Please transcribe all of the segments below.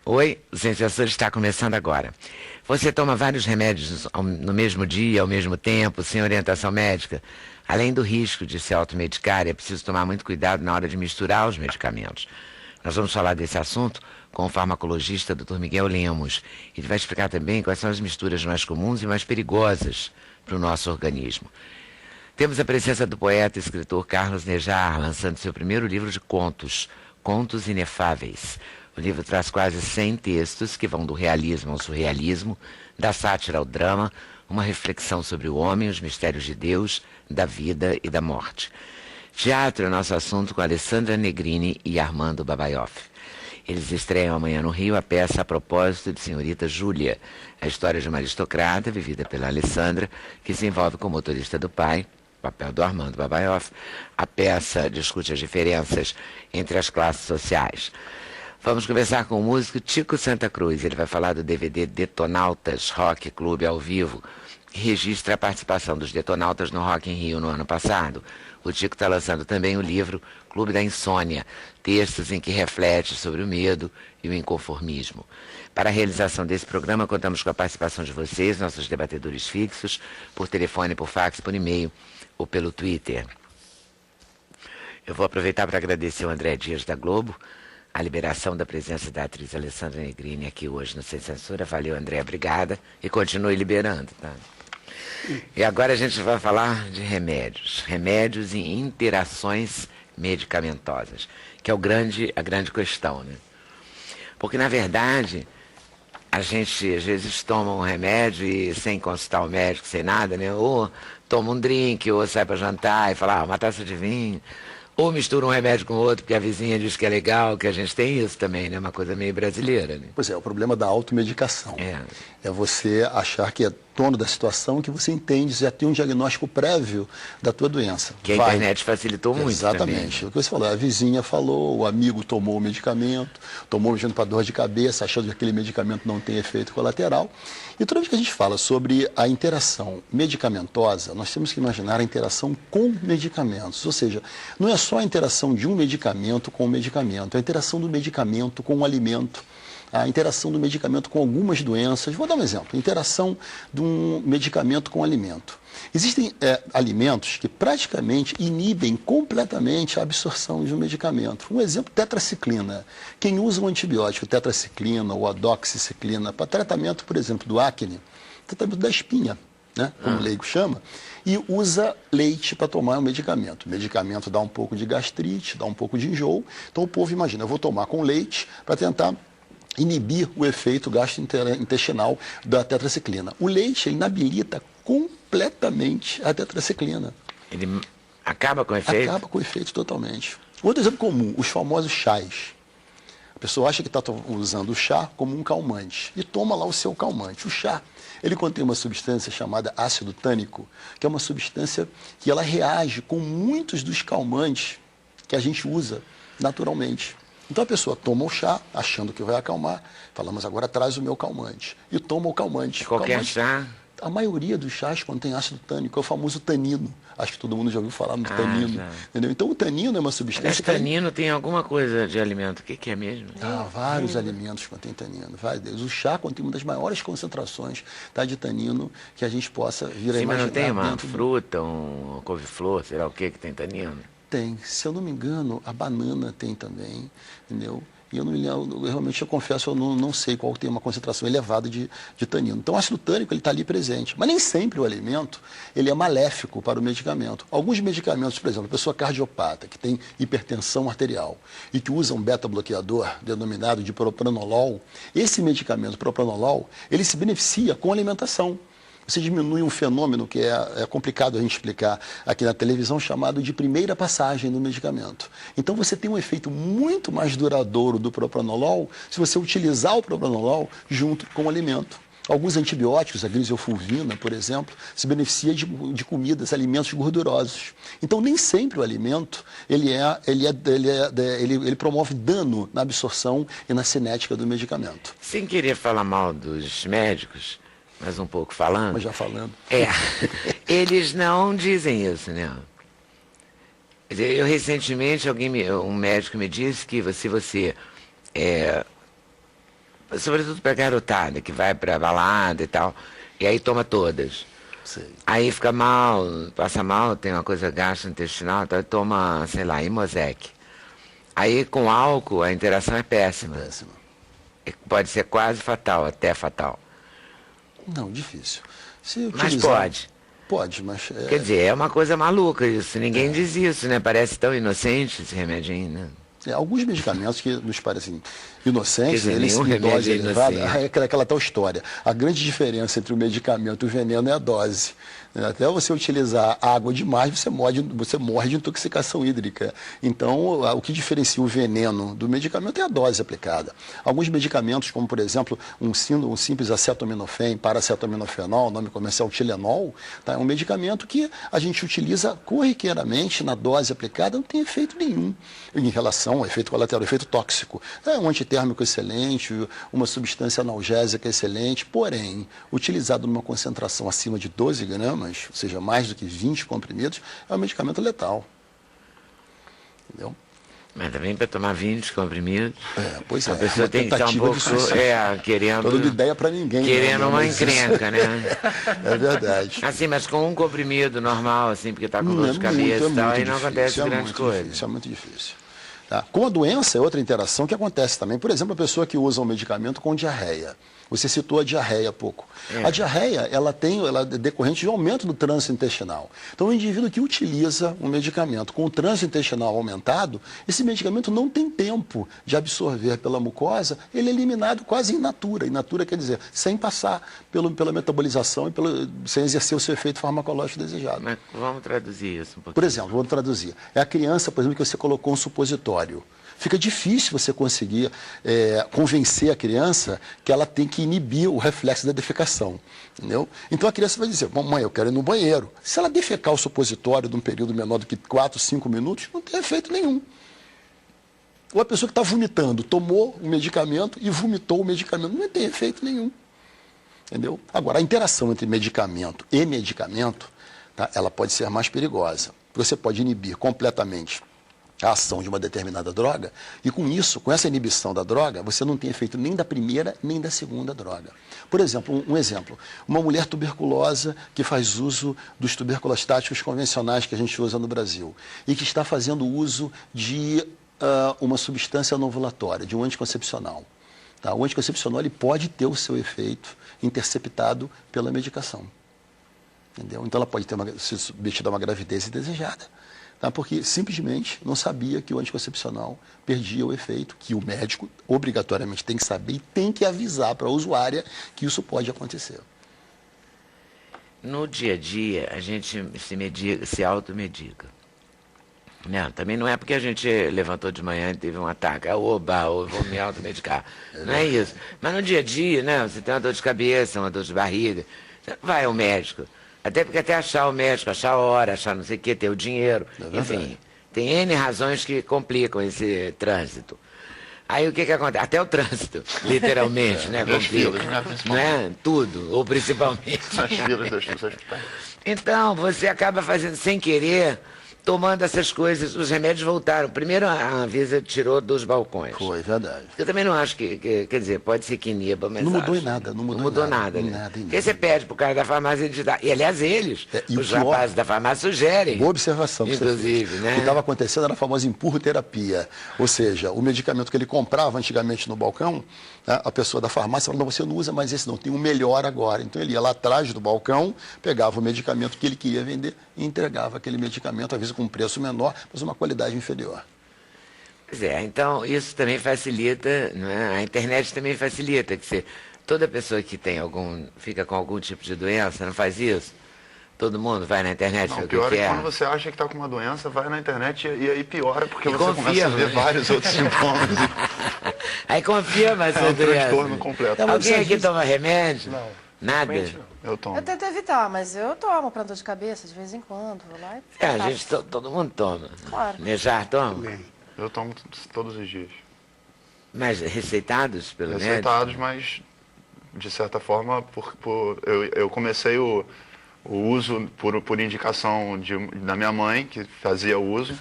Oi, o Sem Censura está começando agora. Você toma vários remédios no mesmo dia, ao mesmo tempo, sem orientação médica? Além do risco de se automedicar, é preciso tomar muito cuidado na hora de misturar os medicamentos. Nós vamos falar desse assunto com o farmacologista Dr. Miguel Lemos. Ele vai explicar também quais são as misturas mais comuns e mais perigosas para o nosso organismo. Temos a presença do poeta e escritor Carlos Nejar, lançando seu primeiro livro de contos, Contos Inefáveis. O livro traz quase 100 textos que vão do realismo ao surrealismo, da sátira ao drama, uma reflexão sobre o homem, os mistérios de Deus, da vida e da morte. Teatro é nosso assunto com Alessandra Negrini e Armando Babaioff. Eles estreiam amanhã no Rio a peça A Propósito de Senhorita Júlia, a história de uma aristocrata vivida pela Alessandra, que se envolve com o motorista do pai, papel do Armando Babaioff. A peça discute as diferenças entre as classes sociais. Vamos conversar com o músico Tico Santa Cruz. Ele vai falar do DVD Detonautas Rock Clube ao vivo, que registra a participação dos Detonautas no Rock in Rio no ano passado. O Tico está lançando também o livro Clube da Insônia, textos em que reflete sobre o medo e o inconformismo. Para a realização desse programa, contamos com a participação de vocês, nossos debatedores fixos, por telefone, por fax, por e-mail ou pelo Twitter. Eu vou aproveitar para agradecer o André Dias da Globo, a liberação da presença da atriz Alessandra Negrini aqui hoje no Sem Censura. Valeu, André, obrigada. E continue liberando, tá? E agora a gente vai falar de remédios. Remédios e interações medicamentosas, que é a grande questão, né? Porque, na verdade, a gente às vezes toma um remédio e sem consultar o médico, sem nada, né? Ou toma um drink, ou sai para jantar e fala, uma taça de vinho. Ou mistura um remédio com outro, porque a vizinha diz que é legal, que a gente tem isso também, né? Uma coisa meio brasileira, né? Pois é, o problema da automedicação. É você achar que é dono da situação, que você entende, já tem um diagnóstico prévio da tua doença. Que a internet facilitou muito. Exatamente. Também. O que você falou, a vizinha falou, o amigo tomou o medicamento para dor de cabeça, achando que aquele medicamento não tem efeito colateral. E toda vez que a gente fala sobre a interação medicamentosa, nós temos que imaginar a interação com medicamentos. Ou seja, não é só a interação de um medicamento com o medicamento, é a interação do medicamento com o alimento, a interação do medicamento com algumas doenças. Vou dar um exemplo, interação de um medicamento com alimento. Existem alimentos que praticamente inibem completamente a absorção de um medicamento. Um exemplo, tetraciclina. Quem usa um antibiótico, tetraciclina ou a doxiciclina, para tratamento, por exemplo, do acne, tratamento da espinha, né, como o leigo chama, e usa leite para tomar o medicamento. O medicamento dá um pouco de gastrite, dá um pouco de enjoo. Então o povo imagina, eu vou tomar com leite para tentar inibir o efeito gastrointestinal da tetraciclina. O leite inabilita completamente a tetraciclina. Ele acaba com o efeito? Acaba com o efeito totalmente. Outro exemplo comum, os famosos chás. A pessoa acha que está usando o chá como um calmante e toma lá o seu calmante. O chá, ele contém uma substância chamada ácido tânico, que é uma substância que ela reage com muitos dos calmantes que a gente usa naturalmente. Então a pessoa toma o chá, achando que vai acalmar, fala, mas agora traz o meu calmante. E toma o calmante. Qualquer chá? A maioria dos chás contém ácido tânico, é o famoso tanino. Acho que todo mundo já ouviu falar no tanino. Entendeu? Então o tanino é uma substância... Esse tanino tem alguma coisa de alimento. O que é mesmo? Vários alimentos contêm tanino. O chá contém uma das maiores concentrações, tá, de tanino que a gente possa vir a imaginar. Mas não tem uma fruta, um couve-flor, sei lá o que tem tanino? Tem. Se eu não me engano, a banana tem também, entendeu? E eu não me lembro, realmente eu confesso, eu não sei qual tem uma concentração elevada de tanino. Então o ácido tânico ele está ali presente. Mas nem sempre o alimento ele é maléfico para o medicamento. Alguns medicamentos, por exemplo, a pessoa cardiopata, que tem hipertensão arterial e que usa um beta-bloqueador denominado de propranolol, esse medicamento, propranolol, ele se beneficia com a alimentação. Você diminui um fenômeno que é complicado a gente explicar aqui na televisão, chamado de primeira passagem do medicamento. Então você tem um efeito muito mais duradouro do propranolol se você utilizar o propranolol junto com o alimento. Alguns antibióticos, a griseofulvina, por exemplo, se beneficia de comidas, alimentos gordurosos. Então nem sempre o alimento ele promove dano na absorção e na cinética do medicamento. Sem querer falar mal dos médicos, mas um pouco falando. Mas já falando. Eles não dizem isso, né? Eu recentemente, um médico me disse que se você sobretudo pra garotada, que vai pra balada e tal, e aí toma todas. Sei. Aí fica mal, passa mal, tem uma coisa gastrointestinal, então toma, sei lá, Imosec. Aí com álcool a interação é péssima. Péssimo. Pode ser quase fatal, até fatal. Não, difícil. Se Mas utilizar- pode. Pode, mas... Quer dizer, é uma coisa maluca isso. Ninguém diz isso, né? Parece tão inocente esse remedinho, né? Alguns medicamentos que nos parecem Quer inocentes, dizer, eles nenhum em dose remédio é elevada, inocente. é aquela tal história. A grande diferença entre o medicamento e o veneno é a dose. Até você utilizar água demais, você morre de intoxicação hídrica. Então, o que diferencia o veneno do medicamento é a dose aplicada. Alguns medicamentos, como por exemplo, um simples acetaminofém, paracetaminofen, nome comercial Tilenol, tá? É um medicamento que a gente utiliza corriqueiramente na dose aplicada, não tem efeito nenhum em relação ao efeito colateral, efeito tóxico. É um antitérmico excelente, uma substância analgésica excelente, porém, utilizado numa concentração acima de 12 gramas, ou seja, mais do que 20 comprimidos, é um medicamento letal. Entendeu? Mas também para tomar 20 comprimidos, Pois a é, pessoa uma tem que estar um tentativa pouco de suicídio. querendo, Tô dando ideia para ninguém. querendo né? uma Mas isso- encrenca, né? É verdade. Assim, mas com um comprimido normal, assim, porque tá com dor de cabeça e tal, aí não acontece grande coisa. Isso é muito difícil. Tá? Com a doença é outra interação que acontece também. Por exemplo, a pessoa que usa um medicamento com diarreia. Você citou a diarreia há pouco. A diarreia, ela é decorrente de aumento do trânsito intestinal. Então, o indivíduo que utiliza um medicamento com o trânsito intestinal aumentado, esse medicamento não tem tempo de absorver pela mucosa, ele é eliminado quase in natura. In natura quer dizer, sem passar pela metabolização e sem exercer o seu efeito farmacológico desejado. Mas vamos traduzir isso um pouquinho. Por exemplo, vou traduzir. É a criança, por exemplo, que você colocou um supositório. Fica difícil você conseguir convencer a criança que ela tem que inibir o reflexo da defecação. Entendeu? Então a criança vai dizer, mamãe, eu quero ir no banheiro. Se ela defecar o supositório num período menor do que 4, 5 minutos, não tem efeito nenhum. Ou a pessoa que está vomitando, tomou o medicamento e vomitou o medicamento, não tem efeito nenhum. Entendeu? Agora, a interação entre medicamento e medicamento, tá, ela pode ser mais perigosa. Você pode inibir completamente a ação de uma determinada droga, e com isso, com essa inibição da droga, você não tem efeito nem da primeira nem da segunda droga. Por exemplo, um exemplo, uma mulher tuberculosa que faz uso dos tuberculostáticos convencionais que a gente usa no Brasil e que está fazendo uso de uma substância anovulatória, de um anticoncepcional. Tá? O anticoncepcional ele pode ter o seu efeito interceptado pela medicação. Entendeu? Então ela pode se submeter a uma gravidez indesejada. Tá? Porque simplesmente não sabia que o anticoncepcional perdia o efeito, que o médico obrigatoriamente tem que saber e tem que avisar para a usuária que isso pode acontecer. No dia a dia, a gente se automedica. Não, também não é porque a gente levantou de manhã e teve um ataque, oba, eu vou me automedicar. Não é isso. Mas no dia a dia, né, você tem uma dor de cabeça, uma dor de barriga, você vai ao médico. Até porque até achar o médico, achar a hora, achar não sei o que, ter o dinheiro. Enfim, tem N razões que complicam esse trânsito. Aí o que acontece? Até o trânsito, literalmente, né? Complica. Não é? Tudo, ou principalmente. Nas filas das pessoas que estão. Então, você acaba fazendo sem querer, tomando essas coisas. Os remédios voltaram. Primeiro a Anvisa tirou dos balcões. Foi, verdade. Eu também não acho que quer dizer, pode ser que iniba, mas Não mudou acho. em nada, não mudou mudou em nada, nada, em né? nada, em Porque nada. você pede pro cara da farmácia ele te dá. E aliás, eles, E o os pior- rapazes da farmácia sugerem. Boa observação. Que você Inclusive, fez. né? O que estava acontecendo era a famosa empurroterapia. Ou seja, o medicamento que ele comprava antigamente no balcão, né, a pessoa da farmácia falava, não, você não usa mais esse não, tem um melhor agora. Então ele ia lá atrás do balcão, pegava o medicamento que ele queria vender e entregava aquele medicamento, às vezes com um preço menor, mas uma qualidade inferior. Pois é, então isso também facilita, não é? A internet também facilita, que toda pessoa que tem fica com algum tipo de doença, não faz isso? Todo mundo vai na internet ver Não, o o pior que é que é. quando você acha que está com uma doença, vai na internet e aí piora, porque E você começa a confirma, ver né? vários outros sintomas. Aí confirma essa É um doença. transtorno completo. É, mas Alguém às aqui vezes- toma remédio? Não. Nada? Realmente não. Eu tomo. Eu tento evitar, mas eu tomo pra dor de cabeça de vez em quando. Vou lá e É, a faço. gente, todo mundo toma. Claro. Nejar toma? Eu tomo todos os dias. Mas receitados pelo médico? Receitados, mas de certa forma, eu comecei o uso por indicação da minha mãe, que fazia uso.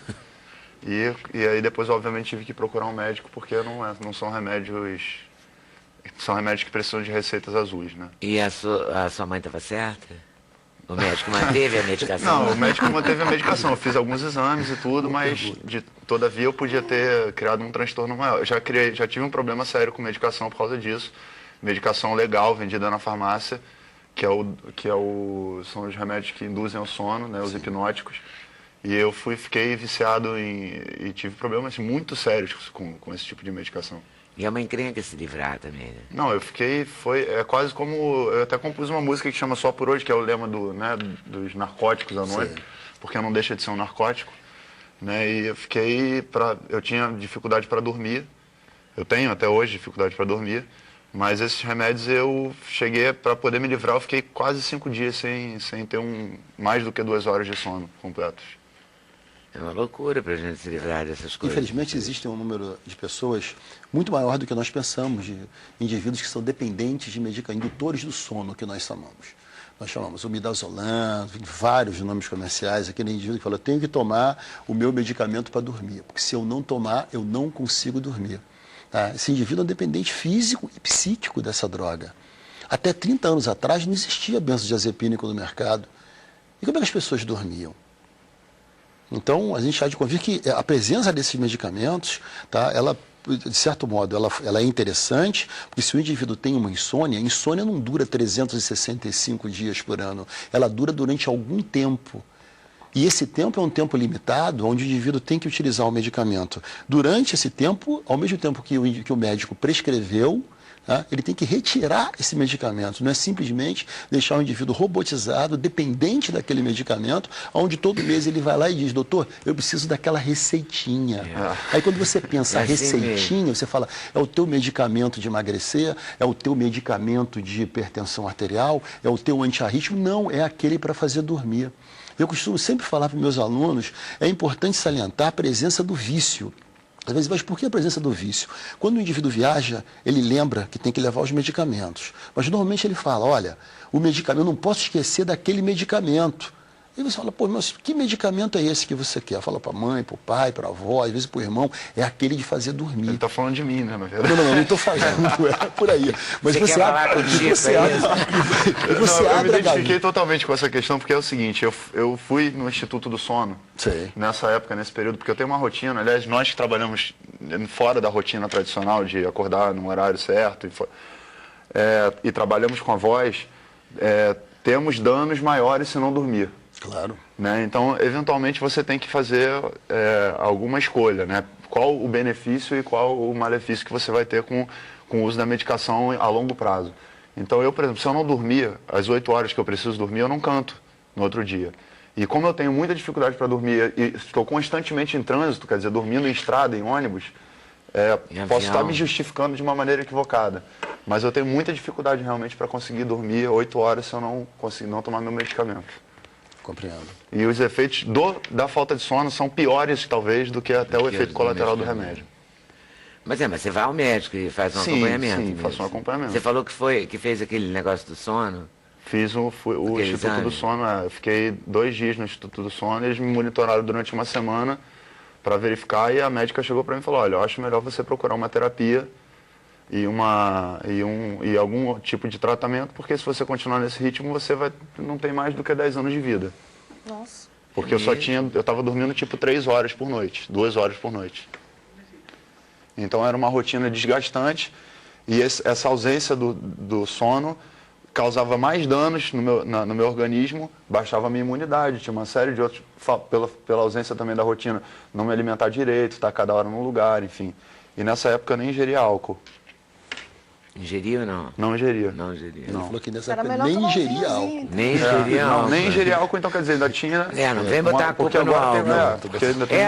E aí depois, obviamente, tive que procurar um médico, porque não são remédios são remédios que precisam de receitas azuis, né? E a sua mãe estava certa? O médico manteve a medicação? Não, o médico manteve a medicação. Eu fiz alguns exames e tudo, mas todavia eu podia ter criado um transtorno maior. Eu já tive um problema sério com medicação por causa disso. Medicação legal, vendida na farmácia, são os remédios que induzem ao sono, né, os hipnóticos. E eu fiquei viciado e tive problemas muito sérios com esse tipo de medicação. E a mãe encrenca se livrar também, né? Não, é quase como, eu até compus uma música que chama Só Por Hoje, que é o lema dos narcóticos à noite, porque não deixa de ser um narcótico, né, e eu tinha dificuldade para dormir, eu tenho até hoje dificuldade para dormir, mas esses remédios eu cheguei, para poder me livrar, eu fiquei quase 5 dias sem ter mais do que 2 horas de sono completos. É uma loucura para a gente se livrar dessas coisas. Infelizmente, existe um número de pessoas muito maior do que nós pensamos, de indivíduos que são dependentes de medicamentos, indutores do sono, que nós chamamos. Nós chamamos o midazolam, vários nomes comerciais, aquele indivíduo que fala, eu tenho que tomar o meu medicamento para dormir, porque se eu não tomar, eu não consigo dormir. Tá? Esse indivíduo é um dependente físico e psíquico dessa droga. Até 30 anos atrás não existia benzodiazepínico no mercado. E como é que as pessoas dormiam? Então, a gente há de convir que a presença desses medicamentos, tá, ela, de certo modo, ela é interessante, porque se o indivíduo tem uma insônia, a insônia não dura 365 dias por ano, ela dura durante algum tempo. E esse tempo é um tempo limitado, onde o indivíduo tem que utilizar o medicamento. Durante esse tempo, ao mesmo tempo que o médico prescreveu, tá, ele tem que retirar esse medicamento, não é simplesmente deixar o indivíduo robotizado, dependente daquele medicamento, onde todo mês ele vai lá e diz, doutor, eu preciso daquela receitinha. Aí quando você pensa assim receitinha, mesmo. você fala, é o teu medicamento de emagrecer, é o teu medicamento de hipertensão arterial, é o teu antiarrítmico, não, é aquele para fazer dormir. Eu costumo sempre falar para meus alunos, é importante salientar a presença do vício. Às vezes, mas por que a presença do vício? Quando o indivíduo viaja, ele lembra que tem que levar os medicamentos. Mas normalmente ele fala, olha, o medicamento, eu não posso esquecer daquele medicamento. E você fala, pô, mas que medicamento é esse que você quer? Fala para a mãe, para o pai, para a avó, às vezes para o irmão, é aquele de fazer dormir. Ele está falando de mim, né, na verdade? Não estou falando, é por aí. Mas você quer falar contigo, você abre, eu me identifiquei totalmente com essa questão, porque é o seguinte, eu fui no Instituto do Sono, nessa época, nesse período, porque eu tenho uma rotina, aliás, nós que trabalhamos fora da rotina tradicional de acordar no horário certo e trabalhamos com a voz, temos danos maiores se não dormir. Claro. Né? Então, eventualmente, você tem que fazer alguma escolha, né? Qual o benefício e qual o malefício que você vai ter com o uso da medicação a longo prazo. Então, eu, por exemplo, se eu não dormir as 8 horas que eu preciso dormir, eu não canto no outro dia. E como eu tenho muita dificuldade para dormir e estou constantemente em trânsito, quer dizer, dormindo em estrada, em ônibus, posso estar me justificando de uma maneira equivocada. Mas eu tenho muita dificuldade realmente para conseguir dormir 8 horas se eu não conseguir não tomar meu medicamento. Compreendo. E os efeitos da falta de sono são piores, talvez, do que até o efeito colateral do remédio. Mas você vai ao médico e faz um acompanhamento. Sim, faço um acompanhamento. Você falou que fez aquele negócio do sono? Fiz o Instituto do Sono, eu fiquei 2 dias no Instituto do Sono, eles me monitoraram durante uma semana para verificar, e a médica chegou para mim e falou, olha, eu acho melhor você procurar uma terapia e algum tipo de tratamento, porque se você continuar nesse ritmo, você não tem mais do que 10 anos de vida. Nossa. Porque eu estava dormindo tipo 3 horas por noite, 2 horas por noite. Então era uma rotina desgastante, e essa ausência do sono causava mais danos no meu organismo, baixava a minha imunidade, tinha uma série de outros, pela ausência também da rotina, não me alimentar direito, estar cada hora num lugar, enfim. E nessa época eu nem ingeria álcool. Ingeria ou não? Não ingeria. Não ingeria. Ele falou que nessa Era época melhor nem tomar um ingeria vinhozinho. álcool. Nem ingeria álcool. Nem ingeria álcool, então quer dizer, ainda tinha... Não vem botar a culpa no álcool.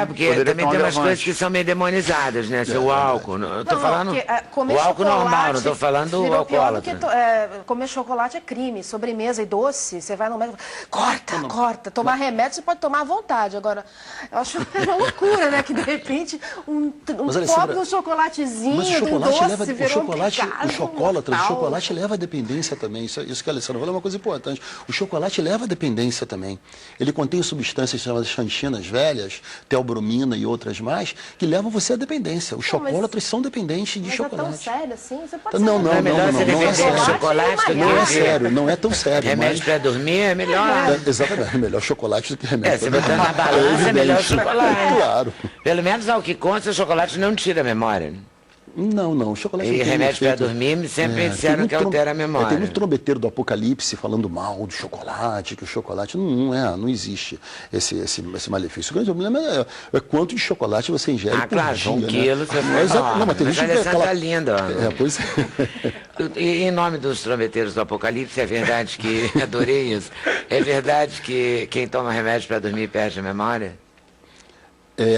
Porque também tem umas coisas que são meio demonizadas, né? O álcool. Eu tô falando o álcool normal, não tô falando o alcoólatra. Comer chocolate é crime, sobremesa e doce, você vai no médico, corta. Tomar remédio você pode tomar à vontade. Agora, eu acho uma loucura, né? Que de repente um pobre chocolatezinho, mas o chocolate doce leva, virou um pecado. chocolate, o chocolate leva a dependência também. Isso que a Alessandra falou é uma coisa importante. O chocolate leva a dependência também. Ele contém substâncias chamadas xantinas velhas, teobromina e outras mais, que levam você à dependência. Os chocolatras são dependentes de chocolate. Mas é tão sério assim? Você pode Não é sério. Chocolate, Não é sério, não é tão sério. Remédio para dormir é melhor. Exatamente, é melhor chocolate do que remédio. Você botando na balança é melhor chocolate. Claro. Pelo menos ao que consta, o chocolate não tira a memória. Não, o chocolate não E tem remédio para efeito. dormir sempre disseram que altera a memória. Tem muito trombeteiro do Apocalipse falando mal do chocolate, que o chocolate não existe esse malefício. O grande problema é quanto de chocolate você ingere por claro, dia. um quilo você Não, mas tem gente que vê aquela... tá linda. Pois é. E em nome dos trombeteiros do Apocalipse, é verdade que, adorei isso, é verdade que quem toma remédio para dormir perde a memória?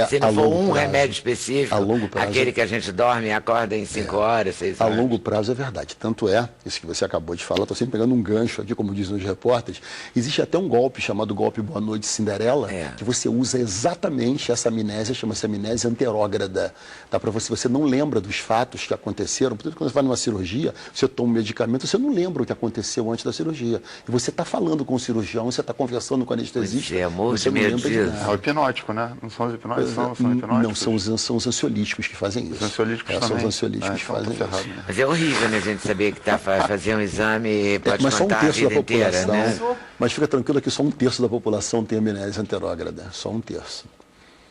Se não for um remédio específico, a longo prazo, aquele que a gente dorme e acorda em 5 horas, 6 horas. A longo prazo é verdade. Tanto é, isso que você acabou de falar, estou sempre pegando um gancho aqui, como dizem os repórteres, existe até um golpe chamado golpe Boa Noite Cinderela, que você usa exatamente essa amnésia, chama-se amnésia anterógrada. Tá? Para você não lembra dos fatos que aconteceram, portanto, quando você vai numa cirurgia, você toma um medicamento, você não lembra o que aconteceu antes da cirurgia. E você está falando com o cirurgião, você está conversando com o anestesista, você não lembra de nada. É o hipnótico, né? Não são os hipnóticos? São não, são os ansiolíticos que fazem isso. Os ansiolíticos também. São os ansiolíticos que fazem isso. Né? Mas é horrível, né, a gente saber que fazer um exame e pode mas contar só 1/3 a vida da inteira, população, né? Mas fica tranquilo que só 1/3 da população tem amnésia anterógrada. Só 1/3.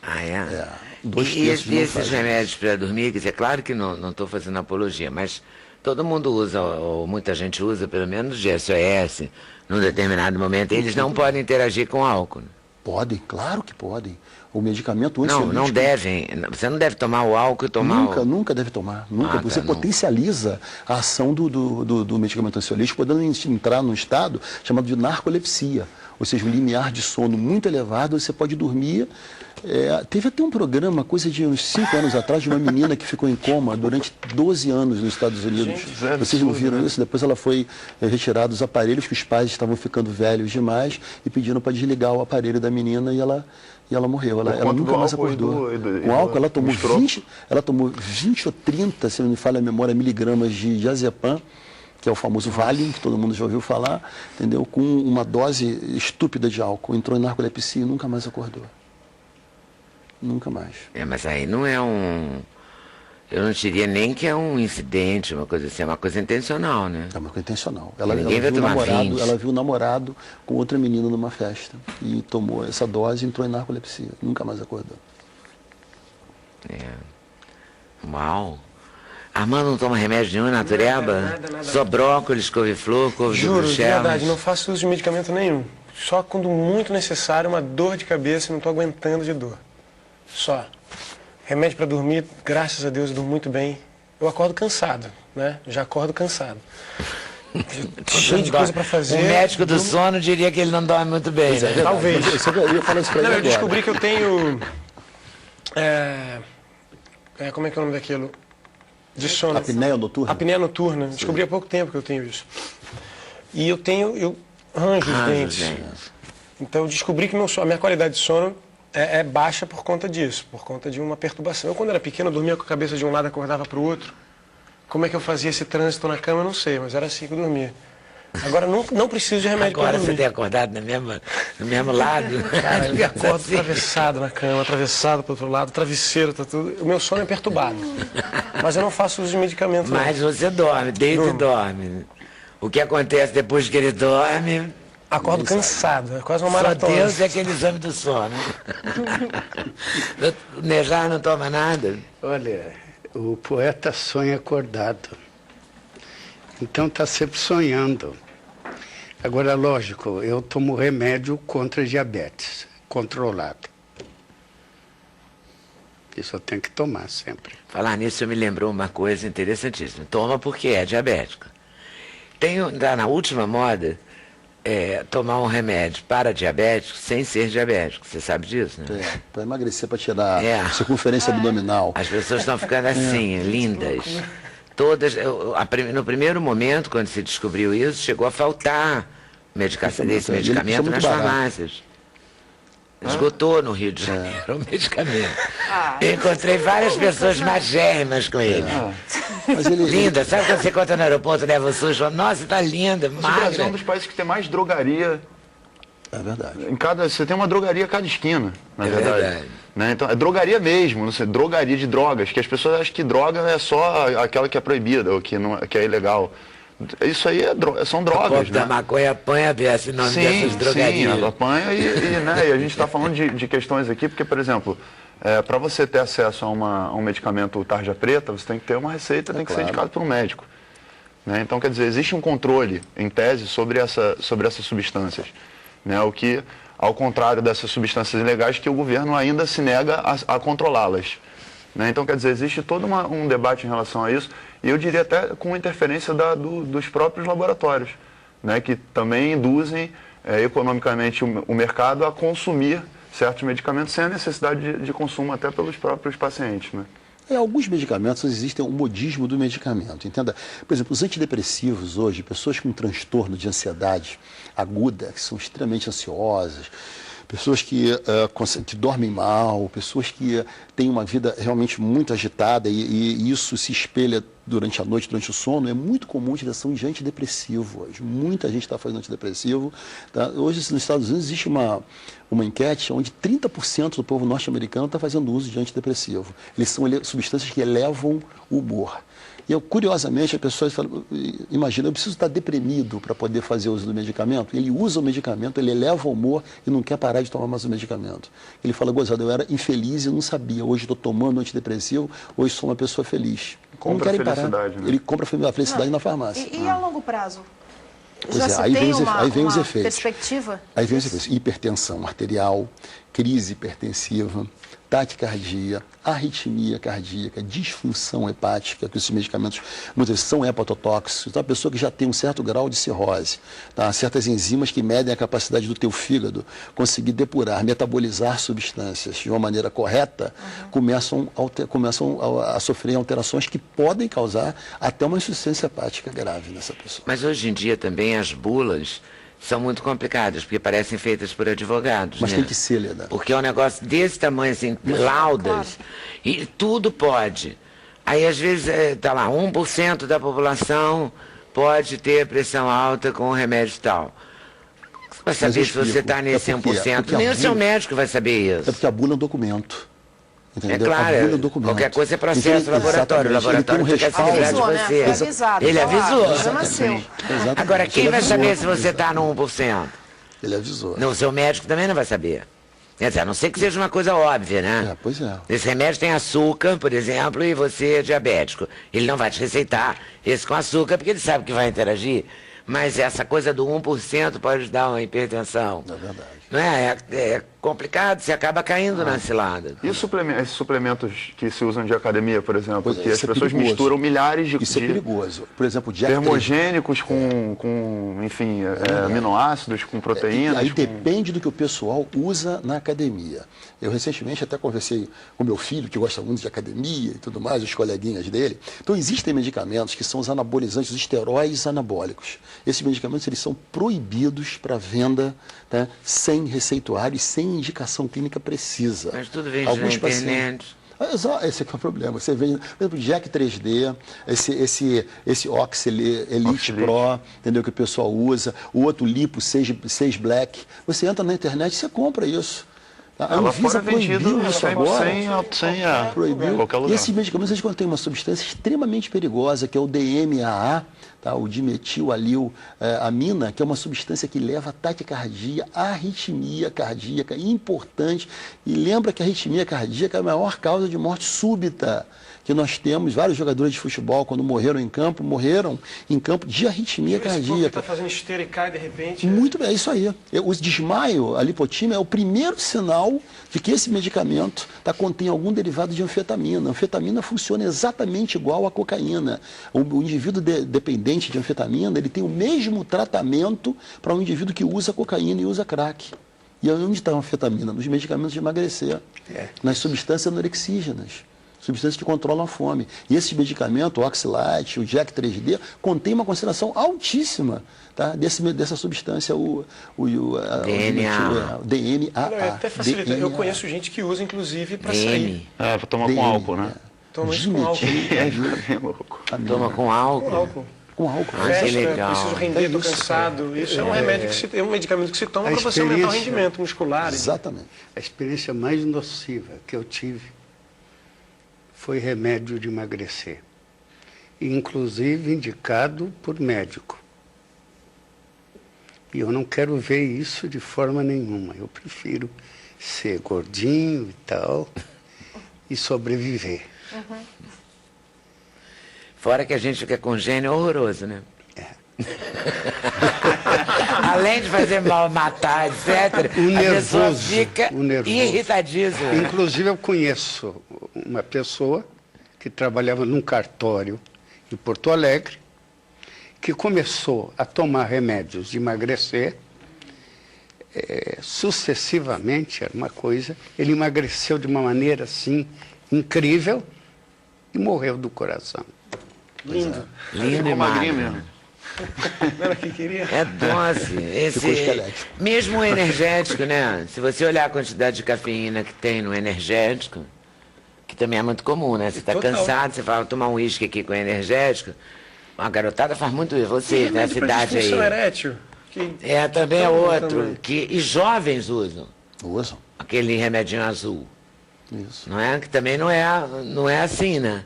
Ah, é? 2/3 e esses remédios para dormir, quer dizer, claro que não estou fazendo apologia, mas todo mundo usa, ou muita gente usa, pelo menos de SOS, num determinado momento, eles não podem interagir com álcool. Podem, claro que podem. O medicamento ansiolítico... Não devem. Você não deve tomar o álcool e tomar Nunca deve tomar. Nunca. Você potencializa a ação do medicamento ansiolítico, podendo entrar num estado chamado de narcolepsia. Ou seja, um limiar de sono muito elevado, você pode dormir. Teve até um programa, coisa de uns 5 anos atrás, de uma menina que ficou em coma durante 12 anos nos Estados Unidos. Vocês não viram isso? Depois ela foi retirada dos aparelhos, que os pais estavam ficando velhos demais e pediram para desligar o aparelho da menina e ela morreu. Ela nunca mais acordou. Com álcool, ela tomou 20 ou 30, se não me falha a memória, miligramas de diazepam, que é o famoso Valium, que todo mundo já ouviu falar, entendeu? Com uma dose estúpida de álcool. Entrou em narcolepsia e nunca mais acordou. Nunca mais. Mas aí não é um... Eu não diria nem que é um incidente, uma coisa assim, é uma coisa intencional, né? É uma coisa intencional. Ninguém vai tomar 20. Ela viu o namorado com outra menina numa festa e tomou essa dose e entrou em narcolepsia. Nunca mais acordou. Uau! Armando não toma remédio nenhum, natureba? Nada. Só brócolis, couve-flor, couve de Bruxelas. Juro, de verdade, não Bruxelas. faço uso de medicamento nenhum. Só quando muito necessário, uma dor de cabeça e não estou aguentando de dor. Só. Remédio para dormir, graças a Deus, eu durmo muito bem. Eu acordo cansado, né? Já acordo cansado. Cheio de coisa para fazer. O médico do sono diria que ele não dorme muito bem. Né? Talvez. Eu ia falar isso pra ele Não, eu agora. descobri que eu tenho... como é que é o nome daquilo? De sono. Apneia noturna? Apneia noturna. Descobri há pouco tempo que eu tenho isso. E eu ranjo os dentes. Então eu descobri que a minha qualidade de sono é baixa por conta disso, por conta de uma perturbação. Eu, quando era pequeno, eu dormia com a cabeça de um lado e acordava para o outro. Como é que eu fazia esse trânsito na cama, eu não sei, mas era assim que eu dormia. Agora não preciso de remédio para Agora dormir. você tem acordado no mesmo lado. Cara, eu acordo atravessado na cama, atravessado para o outro lado, travesseiro, tá tudo. O meu sono é perturbado. Mas eu não faço uso de medicamento. Mas você dorme, David dorme. O que acontece depois que ele dorme... Acordo cansado, é quase uma Só maratona. Deus é aquele exame do sono. O Nejar não toma nada? Olha, o poeta sonha acordado. Então está sempre sonhando. Agora, lógico, eu tomo remédio contra diabetes, controlado. Isso eu tenho que tomar sempre. Falar nisso me lembrou uma coisa interessantíssima. Toma porque é diabético. Tá na última moda tomar um remédio para diabético sem ser diabético. Você sabe disso, né? Para emagrecer, para tirar a circunferência abdominal. As pessoas estão ficando assim, lindas. Todas, no primeiro momento, quando se descobriu isso, chegou a faltar esse medicamento nas farmácias. Esgotou no Rio de Janeiro o medicamento. Eu encontrei várias pessoas magérrimas com ele. Mas ele, Linda, sabe quando você conta no aeroporto, leva o sujo, fala, nossa, tá linda, Mas o Brasil é um magra. dos países que tem mais drogaria. É verdade. Você tem uma drogaria a cada esquina, na É verdade. verdade. Né? Então, é drogaria mesmo, não sei, drogaria de drogas, que as pessoas acham que droga é só aquela que é proibida, ou que, não, que é ilegal. Isso aí são O drogas, povo da né? maconha apanha esse nome dessas drogarias. Sim, apanha né, e a gente está falando de questões aqui, porque, por exemplo, para você ter acesso a um medicamento tarja preta, você tem que ter uma receita, tem que ser indicado por um médico. Né? Então, quer dizer, existe um controle, em tese, sobre essas substâncias. Né? O que, ao contrário dessas substâncias ilegais, que o governo ainda se nega a controlá-las. Né? Então, quer dizer, existe todo um debate em relação a isso, e eu diria até com interferência dos próprios laboratórios, né? Que também induzem economicamente o mercado a consumir certos medicamentos sem a necessidade de consumo até pelos próprios pacientes. Né? Alguns medicamentos existem um modismo do medicamento, entenda? Por exemplo, os antidepressivos hoje, pessoas com transtorno de ansiedade aguda, que são extremamente ansiosas, pessoas que dormem mal, pessoas que têm uma vida realmente muito agitada e isso se espelha durante a noite, durante o sono, é muito comum a utilização de antidepressivo hoje. Muita gente está fazendo antidepressivo. Tá? Hoje, nos Estados Unidos, existe uma enquete onde 30% do povo norte-americano está fazendo uso de antidepressivo. Eles são substâncias que elevam o humor. E eu, curiosamente, as pessoas falam, imagina, eu preciso estar deprimido para poder fazer uso do medicamento. Ele usa o medicamento, ele eleva o humor e não quer parar de tomar mais o medicamento. Ele fala, gozado, eu era infeliz e não sabia. Hoje estou tomando antidepressivo, hoje sou uma pessoa feliz. Compra não querem felicidade, parar. Né? Ele compra a felicidade na farmácia. E a longo prazo? Pois Já é, se aí tem vem os uma efeitos. perspectiva? Aí vem os efeitos. Hipertensão arterial, crise hipertensiva, taquicardia, arritmia cardíaca, disfunção hepática, que esses medicamentos muitas vezes são hepatotóxicos. Então, a pessoa que já tem um certo grau de cirrose, tá? Certas enzimas que medem a capacidade do teu fígado conseguir depurar, metabolizar substâncias de uma maneira correta, começam a sofrer alterações que podem causar até uma insuficiência hepática grave nessa pessoa. Mas hoje em dia também as bulas são muito complicadas, porque parecem feitas por advogados. Mas né? tem que ser, Leda. Porque é um negócio desse tamanho, assim, laudas, e tudo pode. Aí, às vezes, tá lá, 1% da população pode ter pressão alta com remédio tal. Você vai saber se você está nesse 1%. Nem o seu médico vai saber isso. É porque a bula é um documento. Entendeu? É claro, a bula é um documento. qualquer coisa é processo Então, laboratório. O laboratório ele tem quer se livrar de Avisou, você. né? Foi avisado. Ele Tá lá, avisou. problema seu. Exatamente. Agora, quem Ele vai avisou. saber se você está no 1%? Ele avisou. Não, o seu médico também não vai saber. Quer dizer, a não ser que seja uma coisa óbvia, né? Pois é. Esse remédio tem açúcar, por exemplo, e você é diabético. Ele não vai te receitar esse com açúcar, porque ele sabe que vai interagir. Mas essa coisa do 1% pode dar uma hipertensão. É verdade. Não é? É complicado, você acaba caindo na cilada. E esses suplementos que se usam de academia, por exemplo, Pois é, que as isso é pessoas perigoso. misturam milhares de Isso é perigoso. Por exemplo, o Jack termogênicos com enfim, aminoácidos, com proteínas. Aí depende do que o pessoal usa na academia. Eu recentemente até conversei com meu filho, que gosta muito de academia e tudo mais, os coleguinhas dele. Então existem medicamentos que são os anabolizantes, os esteróides anabólicos. Esses medicamentos eles são proibidos para venda, tá? Sem receituário e sem indicação clínica precisa. Mas tudo vem na internet. Esse é o problema. Você vê, por exemplo, Jack 3D, esse Oxy Elite Pro, entendeu, que o pessoal usa, o outro Lipo 6 Black. Você entra na internet e você compra isso. A Anvisa proibiu isso agora. Proibiu. Qualquer lugar. E esses medicamentos eles contêm uma substância extremamente perigosa, que é o DMAA, tá? O dimetilamina, que é uma substância que leva a taquicardia, arritmia cardíaca, importante. E lembra que a arritmia cardíaca é a maior causa de morte súbita que nós temos. Vários jogadores de futebol, quando morreram em campo de arritmia cardíaca. Está fazendo esteira e cai de repente. Muito bem, é isso aí. O desmaio, a lipotímia, é o primeiro sinal de que esse medicamento contém algum derivado de anfetamina. A anfetamina funciona exatamente igual à cocaína. O indivíduo dependente de anfetamina, ele tem o mesmo tratamento para um indivíduo que usa cocaína e usa crack. E onde está a anfetamina? Nos medicamentos de emagrecer, nas substâncias anorexígenas. Substâncias que controlam a fome. E esses medicamentos, o Oxylite, o Jack 3D, contém uma concentração altíssima, tá? Dessa substância, o DNA. DNA. Não, até facilita. Eu conheço gente que usa, inclusive, para sair. Para tomar com álcool, né? Toma isso com álcool. Bem louco. Toma com álcool. Com álcool. Com álcool. Ah, que Festa, legal. preciso render, tô cansado. Isso é um remédio é um medicamento que se toma para você aumentar o rendimento muscular. Exatamente. A experiência mais nociva que eu tive foi remédio de emagrecer. Inclusive indicado por médico. E eu não quero ver isso de forma nenhuma. Eu prefiro ser gordinho e tal e sobreviver. Fora que a gente fica com gênio horroroso, né? Além de fazer mal, matar, etc., a pessoa fica irritadíssima. Inclusive, eu conheço uma pessoa que trabalhava num cartório em Porto Alegre, que começou a tomar remédios de emagrecer, sucessivamente, era uma coisa, ele emagreceu de uma maneira, assim, incrível e morreu do coração. Lindo. Lindo e Ficou magrinho magro. mesmo. Não era o que queria? É doce. Ficou esquelético. Mesmo o energético, né? Se você olhar a quantidade de cafeína que tem no energético, que também é muito comum, né? Você está Total. cansado, você fala, tomar um uísque aqui com energético. Uma garotada faz muito isso. Você, nessa Remédio pra idade aí. disfunção erétil. Também é Toma outro. também. E jovens usam. Usam. Aquele remedinho azul. Isso. Não é? Que também não é assim, né?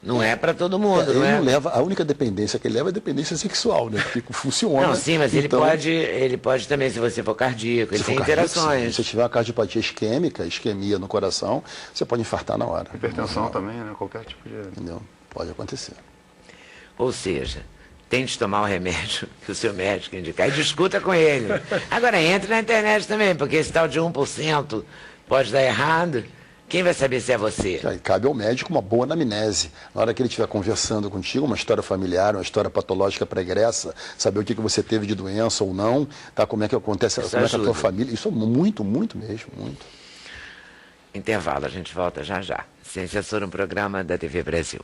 Não é para todo mundo, Ele não é? não leva, a única dependência que ele leva é a dependência sexual, né? Porque funciona. Não, sim, mas Então, ele pode também, se você for cardíaco, ele se tem for cardíaco, interações. se você tiver uma cardiopatia isquêmica, isquemia no coração, você pode infartar na hora. Hipertensão também, né? Qualquer tipo de... Entendeu? Pode acontecer. Ou seja, tente tomar o remédio que o seu médico indicar e discuta com ele. Agora, entre na internet também, porque esse tal de 1% pode dar errado. Quem vai saber se é você? Aí cabe ao médico uma boa anamnese. Na hora que ele estiver conversando contigo, uma história familiar, uma história patológica pregressa, saber o que você teve de doença ou não, tá? Como é que acontece, Isso como é que a tua ajuda. família. Isso é muito, muito mesmo, muito. Intervalo, a gente volta já já. Ciência Soro, um programa da TV Brasil.